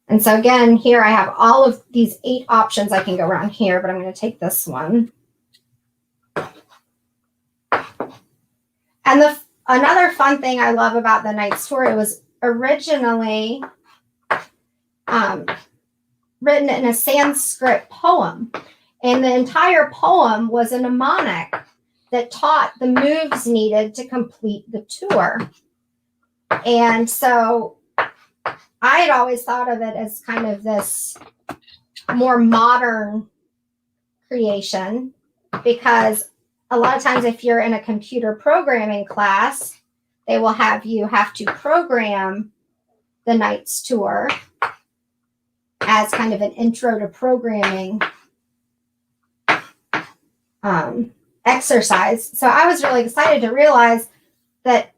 And so again, here I have all of these 8 options I can go around here, but I'm going to take this one. And another fun thing I love about the Knight's Tour, it was originally written in a Sanskrit poem. And the entire poem was a mnemonic that taught the moves needed to complete the tour. And so I had always thought of it as kind of this more modern creation, because a lot of times if you're in a computer programming class, they will have you have to program the Knight's Tour as kind of an intro to programming exercise. So I was really excited to realize that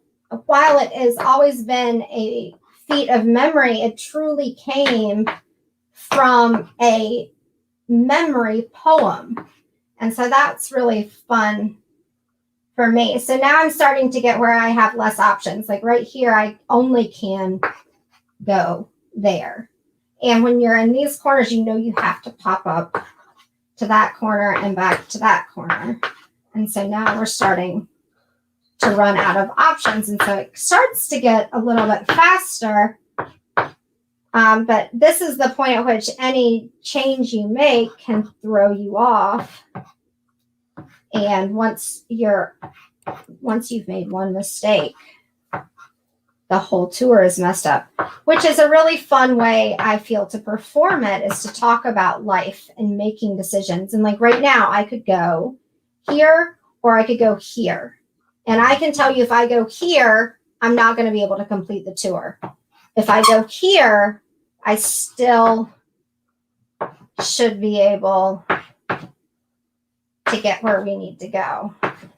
while it has always been a feat of memory, it truly came from a memory poem. And so that's really fun for me. So now I'm starting to get where I have less options. Like right here, I only can go there. And when you're in these corners, you have to pop up to that corner and back to that corner. And so now we're starting to run out of options. And so it starts to get a little bit faster. But this is the point at which any change you make can throw you off. And once you've made one mistake, the whole tour is messed up, which is a really fun way, I feel, to perform it, is to talk about life and making decisions. And like right now, I could go here or I could go here. And I can tell you, if I go here, I'm not going to be able to complete the tour. If I go here, I still should be able to get where we need to go.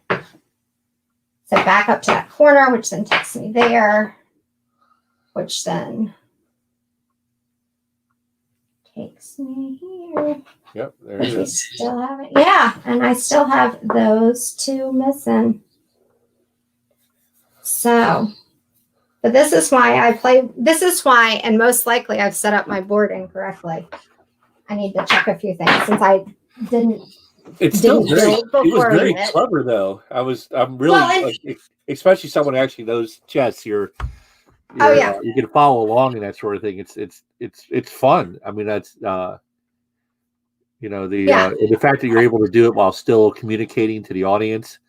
So back up to that corner, which then takes me there, which then takes me here. Yep, there it is. Still have it. Yeah, and I still have those two missing. So, but this is why and most likely I've set up my board incorrectly. I need to check a few things since I didn't. It's still it was very clever, though. I'm really, especially someone who actually knows chess. You can follow along and that sort of thing. It's fun. I mean, that's the fact that you're able to do it while still communicating to the audience.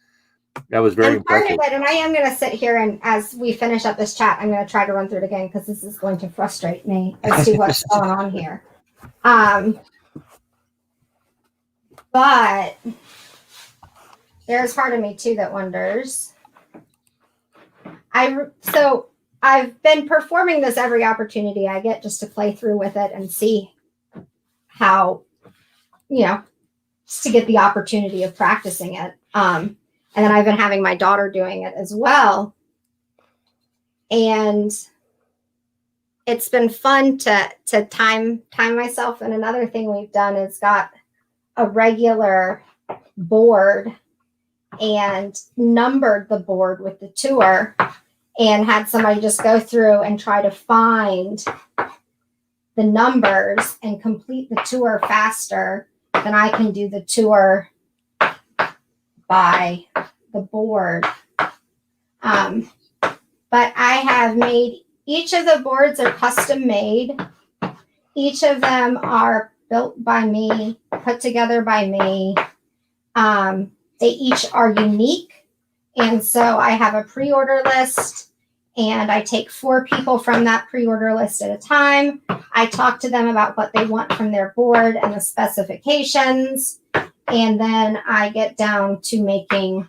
That was very impressive. And I am going to sit here, and as we finish up this chat, I'm going to try to run through it again because this is going to frustrate me as to what's going on here. But there's part of me too that wonders. I've been performing this every opportunity I get just to play through with it and see how, just to get the opportunity of practicing it. And then I've been having my daughter doing it as well. And it's been fun to time myself. And another thing we've done is got a regular board and numbered the board with the tour and had somebody just go through and try to find the numbers and complete the tour faster than I can do the tour by the board. But I have made, each of the boards are custom made. Each of them are built by me, put together by me. They each are unique. And so I have a pre-order list, and I take 4 people from that pre-order list at a time. I talk to them about what they want from their board and the specifications. And then I get down to making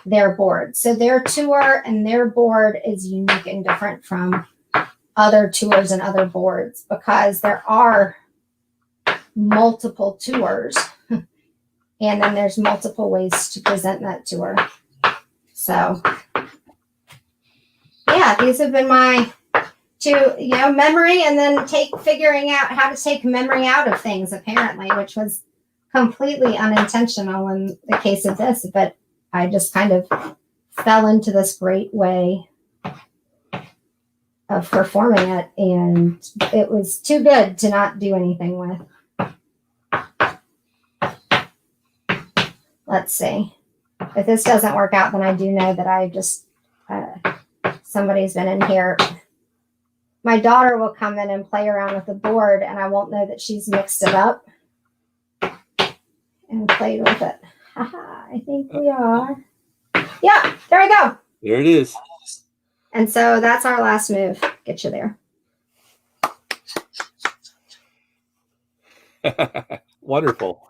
their board. So their tour and their board is unique and different from other tours and other boards because there are multiple tours. And then there's multiple ways to present that tour. So, yeah, these have been my two, memory, and then figuring out how to take memory out of things, apparently, which was completely unintentional in the case of this, but I just kind of fell into this great way of performing it, and it was too good to not do anything with. Let's see. If this doesn't work out, then I do know that I just, somebody's been in here. My daughter will come in and play around with the board, and I won't know that she's mixed it up and played with it. Haha, I think we are. Yeah, there we go. There it is. And so that's our last move. Get you there. Wonderful.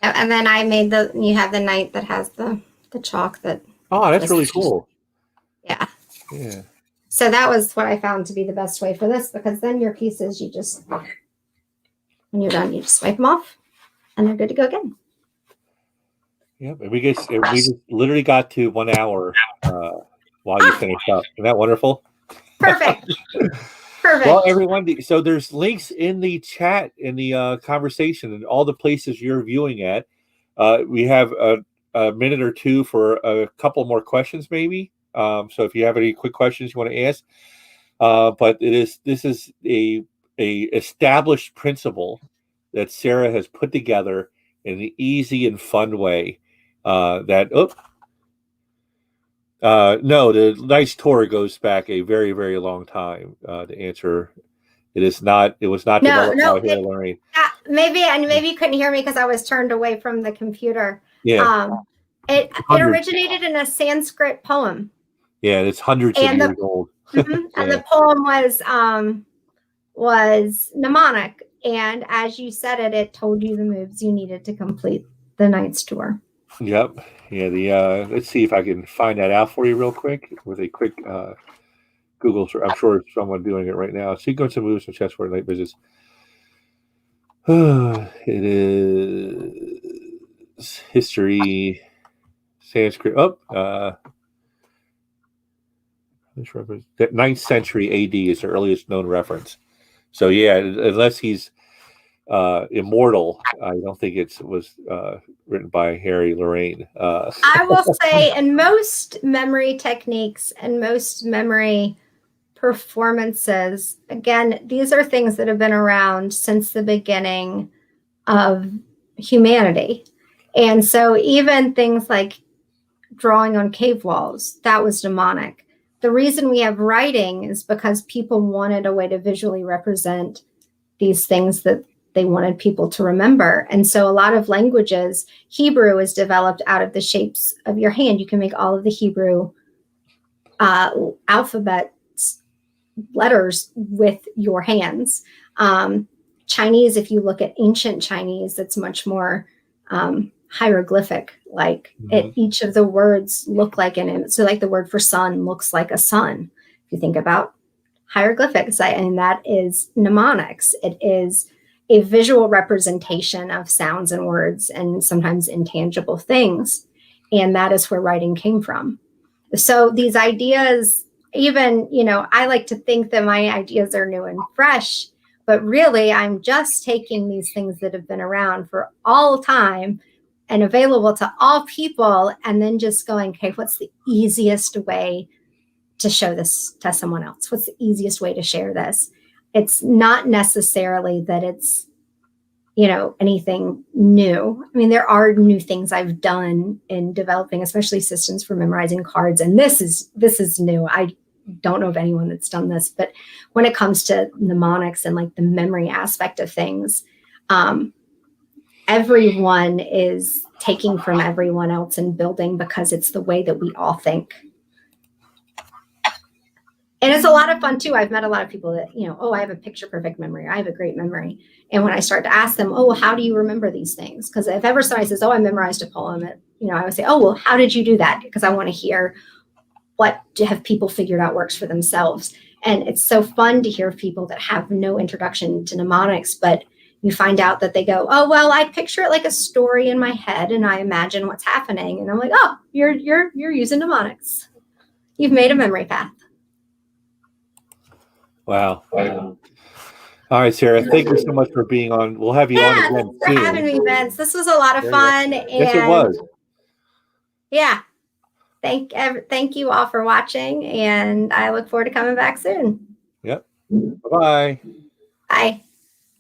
And then I made you have the knight that has the chalk that. Oh, that's really cool. Yeah. Yeah. So that was what I found to be the best way for this, because then your pieces, when you're done, you just wipe them off and they're good to go again. Yeah, we just literally got to 1 hour while you finished up. Isn't that wonderful? Perfect. Perfect. Well, everyone, so there's links in the chat, in the conversation, and all the places you're viewing at. We have a minute or two for a couple more questions, maybe. So if you have any quick questions you want to ask, but this is a established principle that Sarah has put together in an easy and fun way. No, the nice tour goes back a very, very long time. To answer, it is not. It was not developed by Harry Lorraine. Maybe you couldn't hear me because I was turned away from the computer. Yeah. It originated in a Sanskrit poem. Yeah, it's hundreds of years old. And the poem was mnemonic, and as you said it told you the moves you needed to complete the Knight's Tour. Yep. Yeah. Let's see if I can find that out for you real quick with a quick Google search. I'm sure someone doing it right now. Sequence of moves from chessboard night visits. It is history, Sanskrit. That 9th century AD is the earliest known reference. So yeah, unless he's immortal, I don't think it was written by Harry Lorraine. I will say, in most memory techniques and most memory performances, again, these are things that have been around since the beginning of humanity. And so even things like drawing on cave walls, that was mnemonic. The reason we have writing is because people wanted a way to visually represent these things that they wanted people to remember. And so a lot of languages, Hebrew is developed out of the shapes of your hand. You can make all of the Hebrew alphabet letters with your hands. Chinese, if you look at ancient Chinese, it's much more hieroglyphic. Like each of the words look like an image. So like the word for sun looks like a sun. If you think about hieroglyphics, and that is mnemonics. It is a visual representation of sounds and words and sometimes intangible things. And that is where writing came from. So these ideas, even, I like to think that my ideas are new and fresh, but really I'm just taking these things that have been around for all time and available to all people, and then just going, okay, what's the easiest way to show this to someone else? What's the easiest way to share this? It's not necessarily that it's, anything new. I mean, there are new things I've done in developing, especially systems for memorizing cards. And this is new. I don't know of anyone that's done this, but when it comes to mnemonics and like the memory aspect of things, everyone is taking from everyone else and building because it's the way that we all think. And it's a lot of fun too. I've met a lot of people that, I have a picture perfect memory. I have a great memory. And when I start to ask them, how do you remember these things? Because if ever somebody says, I memorized a poem, I would say, how did you do that? Because I want to hear what have people figured out works for themselves. And it's so fun to hear people that have no introduction to mnemonics, but you find out that they go, I picture it like a story in my head and I imagine what's happening. And I'm like, you're using mnemonics. You've made a memory path. Wow. All right, Sarah, thank you so much for being on. We'll have you on again soon. For having me, Vince. This was a lot of fun. Yes, it was. Yeah. Thank you all for watching, and I look forward to coming back soon. Yep. Bye-bye. Bye.